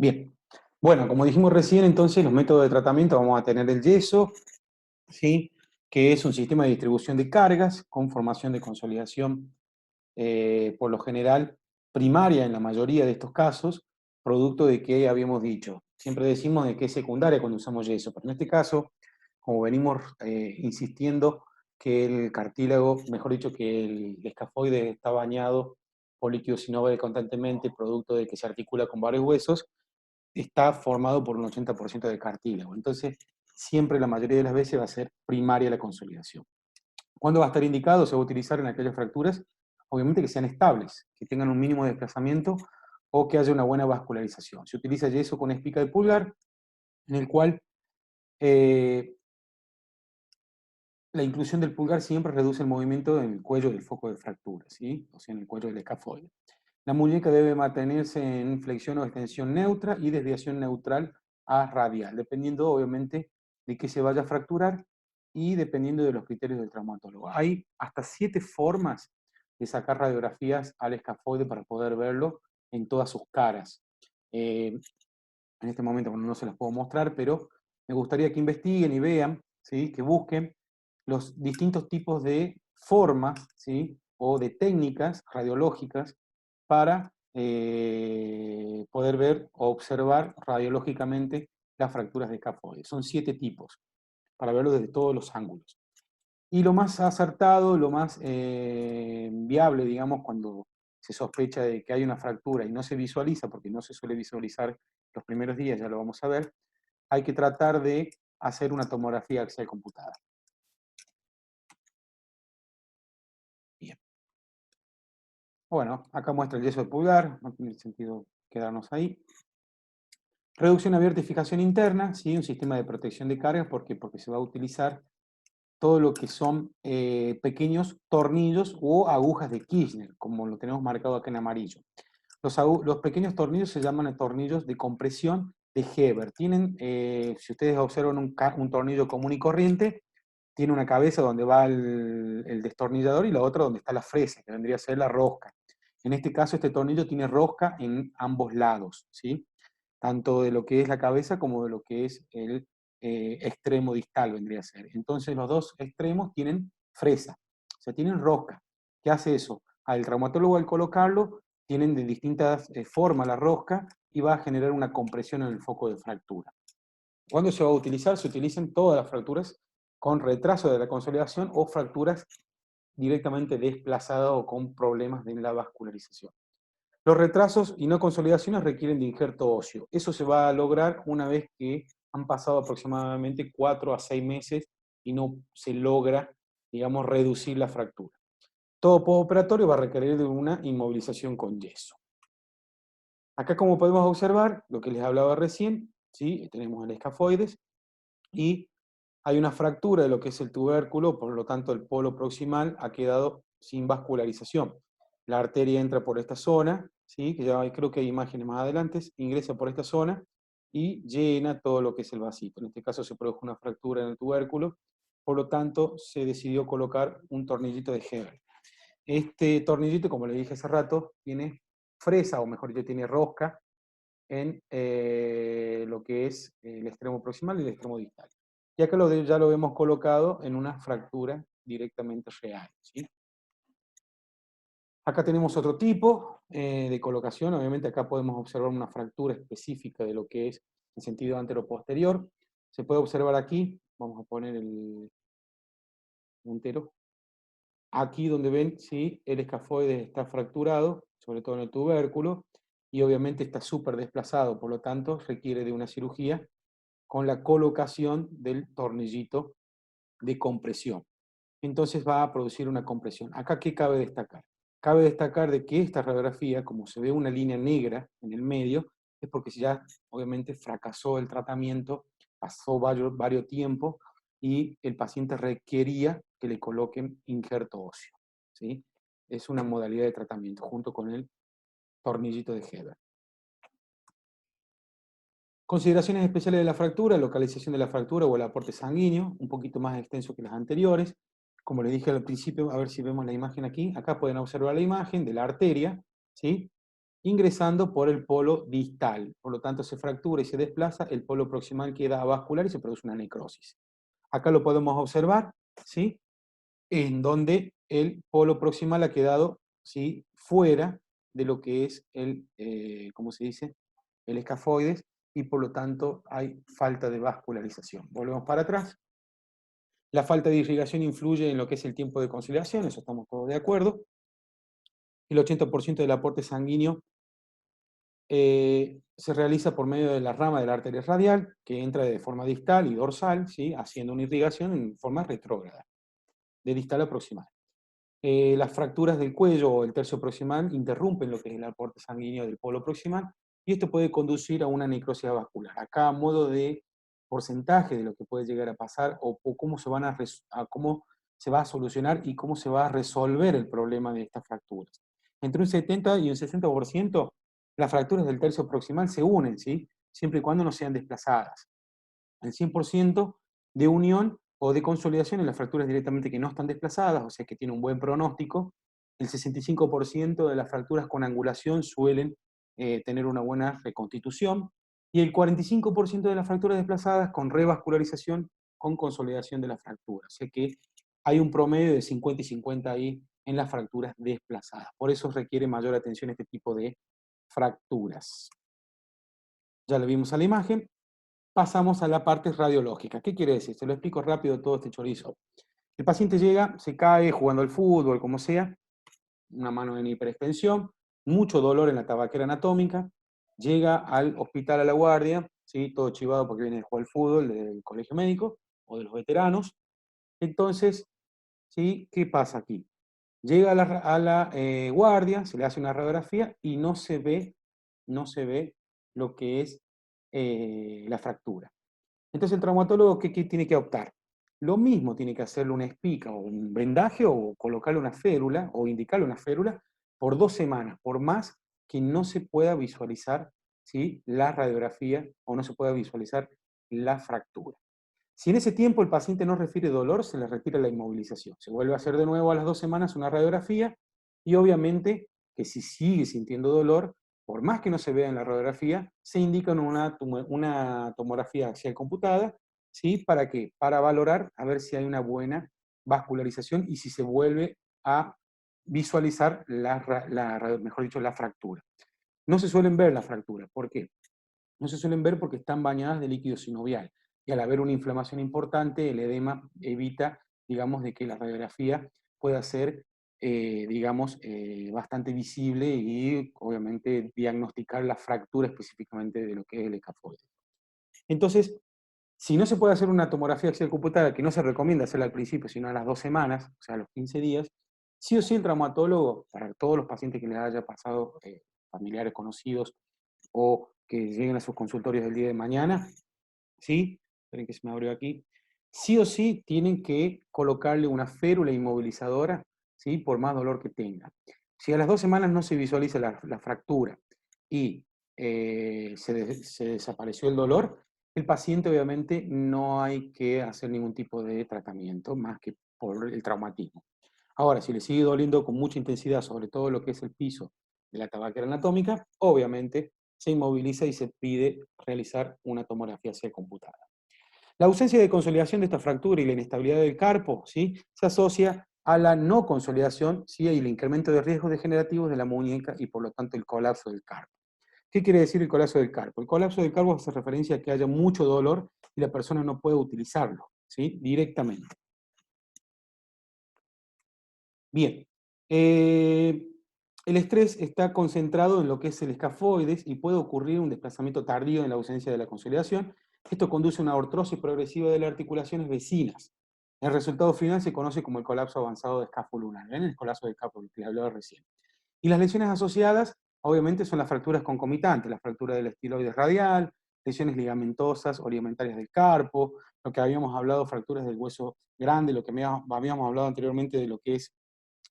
Bien. Bueno, como dijimos recién, entonces los métodos de tratamiento vamos a tener el yeso, ¿sí? Que es un sistema de distribución de cargas con formación de consolidación, por lo general primaria en la mayoría de estos casos, producto de que habíamos dicho. Siempre decimos de que es secundaria cuando usamos yeso, pero en este caso, como venimos insistiendo, que el cartílago, mejor dicho, que el escafoide está bañado por líquido sinovial constantemente, producto de que se articula con varios huesos, está formado por un 80% de cartílago. Entonces, siempre la mayoría de las veces va a ser primaria la consolidación. ¿Cuándo va a estar indicado? Se va a utilizar en aquellas fracturas, obviamente que sean estables, que tengan un mínimo de desplazamiento o que haya una buena vascularización. Se utiliza yeso con espica de pulgar, en el cual eh, la inclusión del pulgar siempre reduce el movimiento en el cuello del foco de fractura, ¿sí? O sea, en el cuello del escafoide. La muñeca debe mantenerse en flexión o extensión neutra y desviación neutral a radial, dependiendo obviamente de qué se vaya a fracturar y dependiendo de los criterios del traumatólogo. Hay hasta 7 formas de sacar radiografías al escafoide para poder verlo en todas sus caras. En este momento, bueno, no se las puedo mostrar, pero me gustaría que investiguen y vean, ¿sí? Que busquen los distintos tipos de formas, ¿sí? O de técnicas radiológicas para poder ver o observar radiológicamente las fracturas de escafoide. Son 7 tipos, para verlo desde todos los ángulos. Y lo más acertado, lo más viable, digamos, cuando se sospecha de que hay una fractura y no se visualiza, porque no se suele visualizar los primeros días, ya lo vamos a ver, hay que tratar de hacer una tomografía axial computada. Bien. Bueno, acá muestra el yeso de pulgar, no tiene sentido quedarnos ahí. Reducción abierta y fijación interna, ¿sí? Un sistema de protección de cargas, ¿por qué? Porque se va a utilizar todo lo que son pequeños tornillos o agujas de Kirchner, como lo tenemos marcado acá en amarillo. Los pequeños tornillos se llaman tornillos de compresión de Heber. Tienen, si ustedes observan un tornillo común y corriente, tiene una cabeza donde va el destornillador y la otra donde está la fresa, que vendría a ser la rosca. En este caso, este tornillo tiene rosca en ambos lados, ¿sí? Tanto de lo que es la cabeza como de lo que es el extremo distal, vendría a ser. Entonces, los dos extremos tienen fresa, o sea, tienen rosca. ¿Qué hace eso? Al traumatólogo, al colocarlo, tienen de distintas formas la rosca y va a generar una compresión en el foco de fractura. ¿Cuándo se va a utilizar? Se utilizan todas las fracturas con retraso de la consolidación o fracturas directamente desplazadas o con problemas de la vascularización. Los retrasos y no consolidaciones requieren de injerto óseo. Eso se va a lograr una vez que han pasado aproximadamente 4 a 6 meses y no se logra, digamos, reducir la fractura. Todo postoperatorio va a requerir de una inmovilización con yeso. Acá, como podemos observar, lo que les hablaba recién, ¿sí? Tenemos el escafoides y hay una fractura de lo que es el tubérculo, por lo tanto el polo proximal ha quedado sin vascularización. La arteria entra por esta zona, ¿sí? Que ya creo que hay imágenes más adelante, ingresa por esta zona y llena todo lo que es el vasito. En este caso se produjo una fractura en el tubérculo, por lo tanto se decidió colocar un tornillito de Heber. Este tornillito, como le dije hace rato, tiene fresa, o mejor dicho, tiene rosca en lo que es el extremo proximal y el extremo distal. Y acá ya lo hemos colocado en una fractura directamente real, ¿sí? Acá tenemos otro tipo de colocación. Obviamente acá podemos observar una fractura específica de lo que es el sentido antero-posterior. Se puede observar aquí, vamos a poner el puntero, aquí donde ven, ¿sí? El escafoide está fracturado, sobre todo en el tubérculo, y obviamente está súper desplazado, por lo tanto requiere de una cirugía con la colocación del tornillito de compresión. Entonces va a producir una compresión. Acá, ¿qué cabe destacar? Cabe destacar de que esta radiografía, como se ve una línea negra en el medio, es porque ya obviamente fracasó el tratamiento, pasó varios tiempos y el paciente requería que le coloquen injerto óseo, ¿sí? Es una modalidad de tratamiento junto con el tornillito de Heber. Consideraciones especiales de la fractura, localización de la fractura o el aporte sanguíneo, un poquito más extenso que las anteriores. Como les dije al principio, a ver si vemos la imagen aquí. Acá pueden observar la imagen de la arteria, ¿sí? ingresando por el polo distal. Por lo tanto, se fractura y se desplaza, el polo proximal queda avascular y se produce una necrosis. Acá lo podemos observar, ¿sí? En donde el polo proximal ha quedado, ¿sí?, fuera de lo que es el, ¿cómo se dice?, el escafoides, y por lo tanto hay falta de vascularización. Volvemos para atrás. La falta de irrigación influye en lo que es el tiempo de consolidación, eso estamos todos de acuerdo. El 80% del aporte sanguíneo se realiza por medio de la rama de la arteria radial, que entra de forma distal y dorsal, ¿sí?, haciendo una irrigación en forma retrógrada, de distal a proximal. Las fracturas del cuello o el tercio proximal interrumpen lo que es el aporte sanguíneo del polo proximal, y esto puede conducir a una necrosis vascular. Acá, a modo de porcentaje de lo que puede llegar a pasar, o cómo se van cómo se va a solucionar y cómo se va a resolver el problema de estas fracturas. Entre un 70 y un 60%, las fracturas del tercio proximal se unen, ¿sí?, siempre y cuando no sean desplazadas. El 100% de unión o de consolidación en las fracturas directamente que no están desplazadas, o sea que tiene un buen pronóstico. El 65% de las fracturas con angulación suelen tener una buena reconstitución, y el 45% de las fracturas desplazadas con revascularización, con consolidación de la fractura. O sea que hay un promedio de 50 y 50 ahí en las fracturas desplazadas. Por eso requiere mayor atención este tipo de fracturas. Ya lo vimos a la imagen. Pasamos a la parte radiológica. ¿Qué quiere decir? Se lo explico rápido todo este chorizo. El paciente llega, se cae jugando al fútbol, como sea, una mano en hiperextensión, mucho dolor en la tabaquera anatómica, llega al hospital a la guardia, ¿sí?, todo chivado porque viene de jugar al fútbol del colegio médico o de los veteranos. Entonces, ¿sí?, ¿qué pasa aquí? Llega a la guardia, se le hace una radiografía y no se ve lo que es la fractura. Entonces el traumatólogo, ¿qué tiene que optar? Lo mismo tiene que hacerle una espica o un vendaje, o colocarle una férula o indicarle una férula por 2 semanas, por más que no se pueda visualizar, ¿sí?, la radiografía o no se pueda visualizar la fractura. Si en ese tiempo el paciente no refiere dolor, se le retira la inmovilización. Se vuelve a hacer de nuevo a las 2 semanas una radiografía, y obviamente que si sigue sintiendo dolor, por más que no se vea en la radiografía, se indica una tomografía axial computada, ¿sí? ¿Para qué? Para valorar a ver si hay una buena vascularización y si se vuelve a visualizar mejor dicho, la fractura. No se suelen ver las fracturas. ¿Por qué? No se suelen ver porque están bañadas de líquido sinovial. Y al haber una inflamación importante, el edema evita, digamos, de que la radiografía pueda ser, digamos, bastante visible y obviamente diagnosticar la fractura específicamente de lo que es el escafoide. Entonces, si no se puede hacer una tomografía axial computada, que no se recomienda hacerla al principio, sino a las 2 semanas, o sea, a los 15 días, sí o sí el traumatólogo, para todos los pacientes que les haya pasado, familiares conocidos, o que lleguen a sus consultorios el día de mañana, ¿sí? Esperen que se me abrió aquí. Sí o sí tienen que colocarle una férula inmovilizadora, ¿sí?, por más dolor que tenga. Si a las 2 semanas no se visualiza la fractura y se desapareció el dolor, el paciente obviamente no hay que hacer ningún tipo de tratamiento más que por el traumatismo. Ahora, si le sigue doliendo con mucha intensidad, sobre todo lo que es el piso de la tabaquera anatómica, obviamente se inmoviliza y se pide realizar una tomografía axial computada. La ausencia de consolidación de esta fractura y la inestabilidad del carpo, ¿sí?, se asocia a la no consolidación, ¿sí?, y el incremento de riesgos degenerativos de la muñeca y por lo tanto el colapso del carpo. ¿Qué quiere decir el colapso del carpo? El colapso del carpo hace referencia a que haya mucho dolor y la persona no puede utilizarlo, ¿sí?, directamente. Bien, el estrés está concentrado en lo que es el escafoides y puede ocurrir un desplazamiento tardío en la ausencia de la consolidación. Esto conduce a una artrosis progresiva de las articulaciones vecinas. El resultado final se conoce como el colapso avanzado de escápulo lunar. ¿Ven? El colapso de escápulo que les hablaba recién. Y las lesiones asociadas, obviamente, son las fracturas concomitantes, la fractura del estiloide radial, lesiones ligamentosas o ligamentarias del carpo, lo que habíamos hablado, fracturas del hueso grande, lo que habíamos hablado anteriormente de lo que es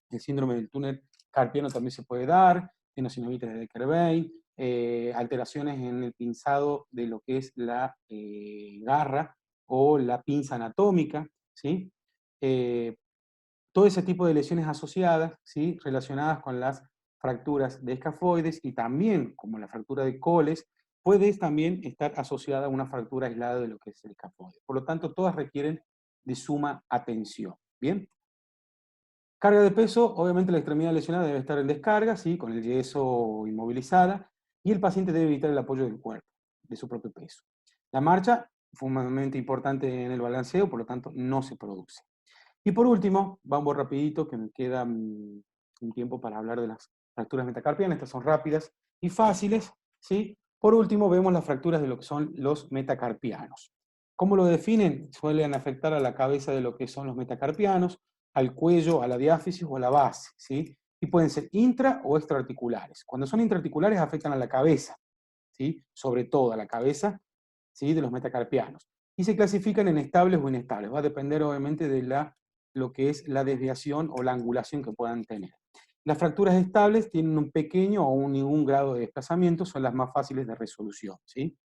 el síndrome del túnel carpiano también se puede dar, tenosinovitis de Decker-Vein, alteraciones en el pinzado de lo que es la garra o la pinza anatómica, ¿sí? Todo ese tipo de lesiones asociadas, ¿sí?, relacionadas con las fracturas de escafoides y también, como la fractura de coles, puede también estar asociada a una fractura aislada de lo que es el escafoide. Por lo tanto, todas requieren de suma atención. ¿Bien? Carga de peso, obviamente la extremidad lesionada debe estar en descarga, ¿sí? Con el yeso inmovilizada, y el paciente debe evitar el apoyo del cuerpo, de su propio peso. La marcha, fundamentalmente importante en el balanceo, por lo tanto no se produce. Y por último, vamos rapidito, que me queda un tiempo para hablar de las fracturas metacarpianas. Estas son rápidas y fáciles, ¿sí? Por último, vemos las fracturas de lo que son los metacarpianos. ¿Cómo lo definen? Suelen afectar a la cabeza de lo que son los metacarpianos, al cuello, a la diáfisis o a la base, ¿sí? Y pueden ser intra o extraarticulares. Cuando son intraarticulares afectan a la cabeza, ¿sí? Sobre todo a la cabeza, ¿sí? De los metacarpianos. Y se clasifican en estables o inestables. Va a depender obviamente de lo que es la desviación o la angulación que puedan tener. Las fracturas estables tienen un pequeño o ningún grado de desplazamiento, son las más fáciles de resolución, ¿sí?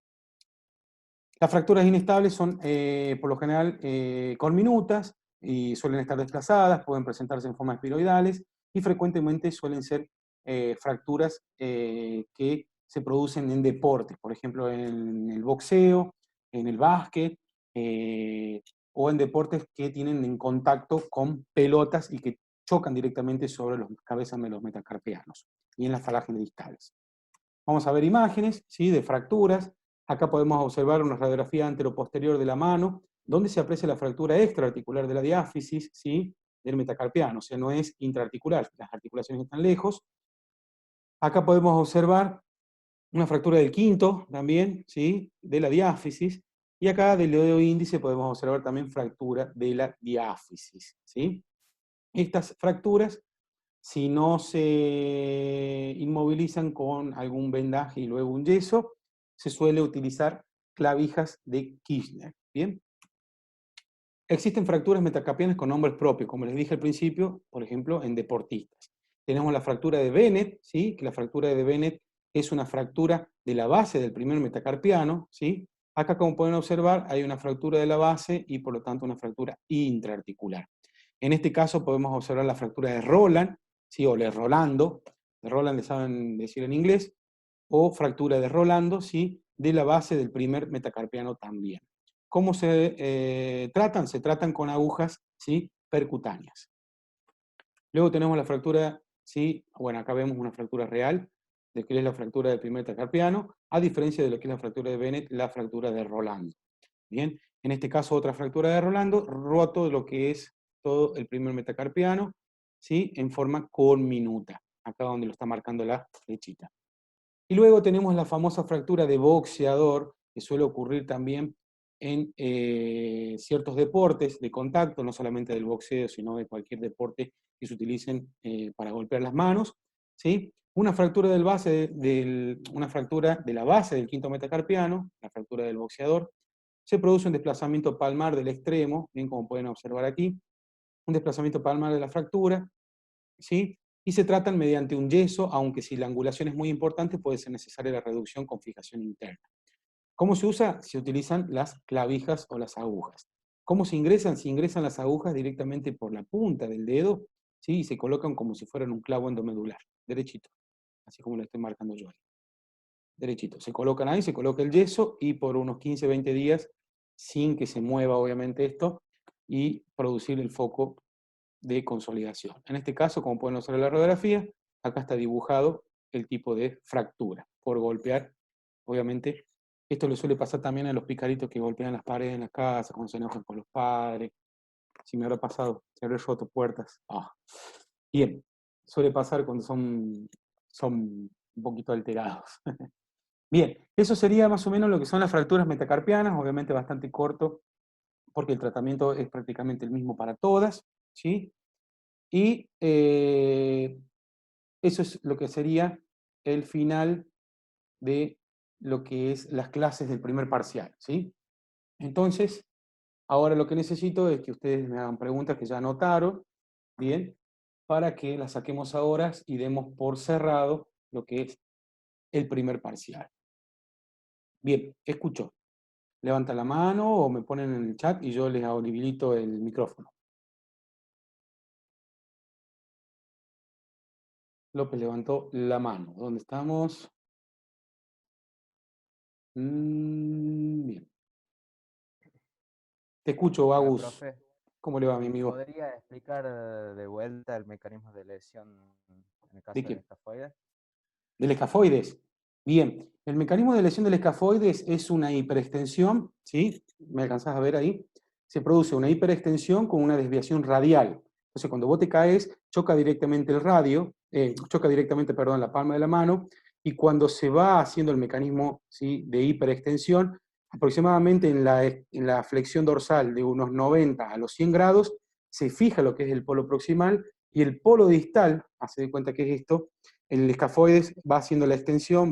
Las fracturas inestables son, por lo general, conminutas y suelen estar desplazadas, pueden presentarse en formas espiroidales y frecuentemente suelen ser fracturas que se producen en deportes, por ejemplo, en el boxeo, en el básquet, o en deportes que tienen en contacto con pelotas y que chocan directamente sobre las cabezas de los metacarpianos y en las falanges distales. Vamos a ver imágenes, ¿sí? De fracturas. Acá podemos observar una radiografía anteroposterior de la mano, donde se aprecia la fractura extraarticular de la diáfisis, ¿sí? Del metacarpiano, o sea, no es intraarticular, las articulaciones están lejos. Acá podemos observar una fractura del quinto también, ¿sí? De la diáfisis. Y acá del dedo índice podemos observar también fractura de la diáfisis, ¿sí? Estas fracturas, si no se inmovilizan con algún vendaje y luego un yeso, se suele utilizar clavijas de Kirchner. ¿Bien? Existen fracturas metacarpianas con nombres propios, como les dije al principio, por ejemplo, en deportistas. Tenemos la fractura de Bennett, ¿sí? Que la fractura de Bennett es una fractura de la base del primer metacarpiano, ¿sí? Acá, como pueden observar, hay una fractura de la base y, por lo tanto, una fractura intraarticular. En este caso podemos observar la fractura de Roland, ¿sí? O de Rolando, de Roland le saben decir en inglés, o fractura de Rolando, ¿sí? De la base del primer metacarpiano también. ¿Cómo se tratan? Se tratan con agujas, ¿sí? Percutáneas. Luego tenemos la fractura, ¿sí? Bueno, acá vemos una fractura real, de que es la fractura del primer metacarpiano, a diferencia de lo que es la fractura de Bennett, la fractura de Rolando. Bien, en este caso otra fractura de Rolando, roto de lo que es todo el primer metacarpiano, ¿sí? En forma conminuta, acá donde lo está marcando la flechita. Y luego tenemos la famosa fractura de boxeador, que suele ocurrir también en ciertos deportes de contacto, no solamente del boxeo, sino de cualquier deporte que se utilicen para golpear las manos, ¿sí? Una fractura una fractura de la base del quinto metacarpiano, la fractura del boxeador, se produce un desplazamiento palmar del extremo, bien como pueden observar aquí, un desplazamiento palmar de la fractura, ¿sí? Y se tratan mediante un yeso, aunque si la angulación es muy importante, puede ser necesaria la reducción con fijación interna. ¿Cómo se usa? Se utilizan las clavijas o las agujas. ¿Cómo se ingresan? Se ingresan las agujas directamente por la punta del dedo, ¿sí? Y se colocan como si fueran un clavo endomedular, derechito, así como lo estoy marcando yo ahí. Derechito. Se colocan ahí, se coloca el yeso y por unos 15, 20 días, sin que se mueva obviamente esto, y producir el foco de consolidación. En este caso, como pueden observar en la radiografía, acá está dibujado el tipo de fractura por golpear, obviamente. Esto le suele pasar también a los picaritos que golpean las paredes en la casa, cuando se enojan con los padres. Si me habrá pasado, se habré roto puertas. Ah. Bien, suele pasar cuando son un poquito alterados. Bien, eso sería más o menos lo que son las fracturas metacarpianas, obviamente bastante corto, porque el tratamiento es prácticamente el mismo para todas, ¿sí? Y eso es lo que sería el final de lo que es las clases del primer parcial, ¿sí? Entonces, ahora lo que necesito es que ustedes me hagan preguntas que ya anotaron, ¿bien? Para que las saquemos ahora y demos por cerrado lo que es el primer parcial. Bien, escucho. Levanta la mano o me ponen en el chat y yo les habilito el micrófono. López levantó la mano. ¿Dónde estamos? Bien. Te escucho, Hola, Agus. profe. ¿Cómo le va, mi ¿Me amigo? podría explicar de vuelta el mecanismo de lesión en el ¿De caso del qué? escafoide? Del escafoides. Bien. El mecanismo de lesión del escafoides es una hiperextensión, ¿sí? ¿Me alcanzás a ver ahí? Se produce una hiperextensión con una desviación radial. Entonces, cuando vos te caes, choca directamente el radio, choca directamente, perdón, la palma de la mano, y cuando se va haciendo el mecanismo, ¿sí?, de hiperextensión, aproximadamente en la flexión dorsal de unos 90 a los 100 grados, se fija lo que es el polo proximal y el polo distal, hace de cuenta que es esto, el escafoides va haciendo la extensión,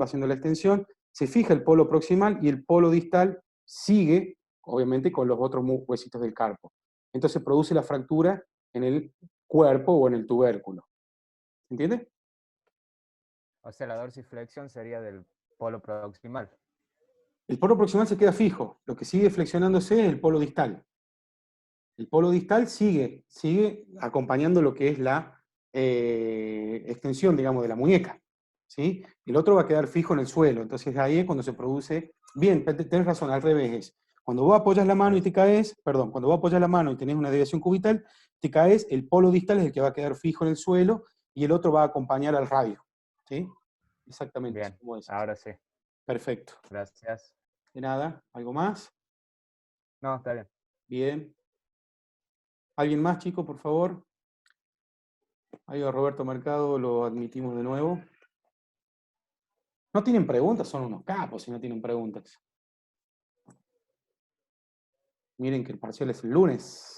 se fija el polo proximal y el polo distal sigue, obviamente, con los otros huesitos del carpo. Entonces produce la fractura en el cuerpo o en el tubérculo. ¿Entiendes? O sea, la dorsiflexión sería del polo proximal. El polo proximal se queda fijo, lo que sigue flexionándose es el polo distal. El polo distal sigue acompañando lo que es la extensión, digamos, de la muñeca, ¿sí? El otro va a quedar fijo en el suelo, entonces ahí es cuando se produce, bien, tenés razón, al revés es, cuando vos apoyas la mano y te caes, perdón, cuando vos apoyas la mano y tenés una deviación cubital, te caes, el polo distal es el que va a quedar fijo en el suelo y el otro va a acompañar al radio, ¿sí? Exactamente, así Bien, como decís. ahora sí. Perfecto. Gracias. De nada, ¿algo más? No, está bien. Bien. ¿Alguien más, chico, por favor? Ahí a Roberto Mercado lo admitimos de nuevo. No tienen preguntas, son unos capos si no tienen preguntas. Miren que el parcial es el lunes.